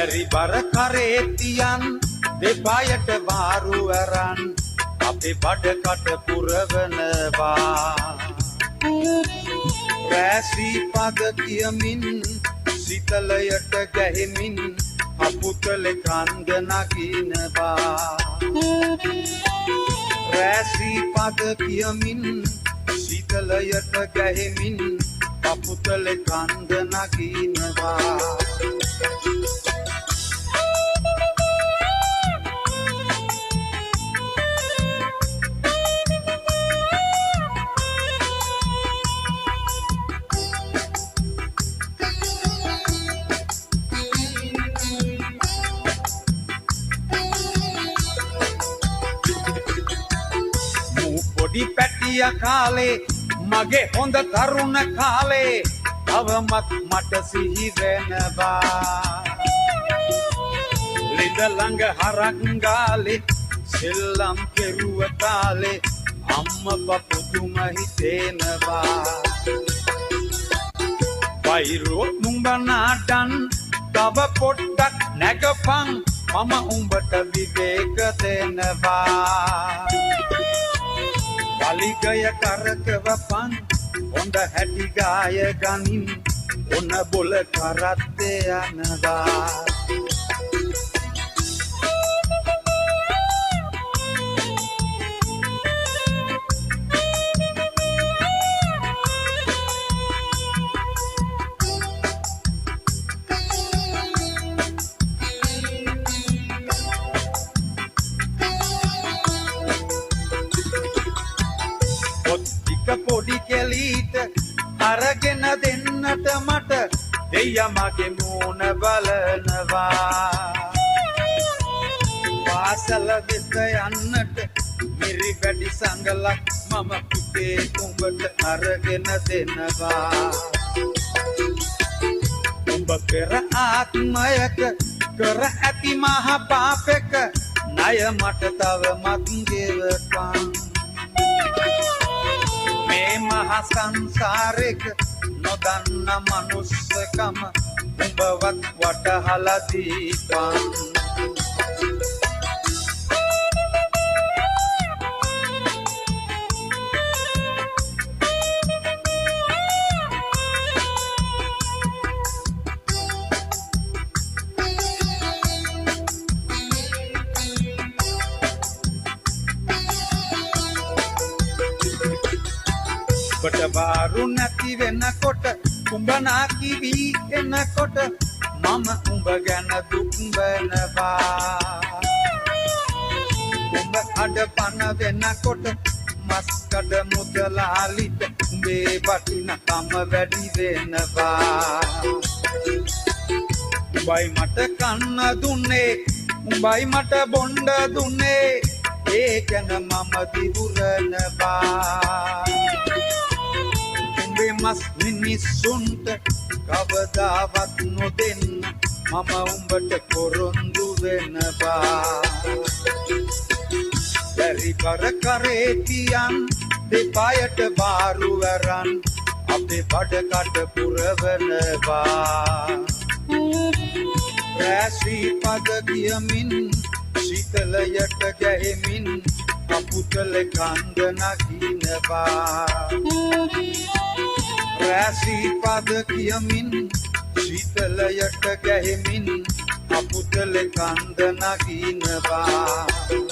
බැරි බර කරේ තියන් දෙපයට වාරු අරන් අපේ බඩකට පුරවනවා රැසී පද කියමින් සිතලයට ගැහෙමින් අපුතල කන්ද නගිනවා රැසී පද කියමින් සිතලයට ගැහෙමින් අපුතල කන්ද නගිනවා පොඩි පැටිය කාලේ මගේ හොඳ තරුණ කාලේ තවමත් මට සිහි වෙනවා ලිඳ ළඟ හරක් ගාලේ සෙල්ලම් කෙරුව කාලේ අම්මා පුදුම හිතෙනවා වෛරෝ නුඹ නාටන් තව පොඩ්ඩක් නැගපන් මම උඹට විවේක දෙනවා කලිගය කරකවපන් හොඳ හැටි ගාය ගනින් ඔන්න බොල කරත්තේ යනවා පොඩි කෙලීට අරගෙන දෙන්නට මට දෙයියා මගේ මූණ බලනවා පාසල වෙත යන්නට මිරි වැඩි සංගලක් මම පුතේ උඹට අරගෙන දෙනවා උඹ පෙර ආත්මයක කර ඇති මහ පාපෙක ණය මට තවමත් ගෙවපන් මේ මහා සංසාරෙක නොදන්න මනුස්සකම උඹවත් වටහලා දීපන් කොට වාරු නැති වෙනකොට උඹ නාකි වී එනකොට මම උඹ ගැන දුක් වෙනවා උඹ අඩපන වෙනකොට මස් කඩ මුදලාලිට උඹේ වටිනකම වැඩි වෙනවා උඹයි මට කන්න දුන්නේ උඹයි මට බොණ්ඩ දුන්නේ ඒ ගැන මම දිවුරනවා මස් මිනිස්සුන්ට කවදාවත් නොදෙන්න මම උඹට පොරොන්දු වෙනවා බැරි බර කරේ තියන් දෙපයට වාරු අරන් අපේ බඩකට පුරවනවා රැසී පද කියමින් සිතලයට ගැහෙමින් අපුතල කන්ද නගිනවා රැසී පද කියමින් සිතලයට ගැහෙමින් අපුතල කන්ද නගිනවා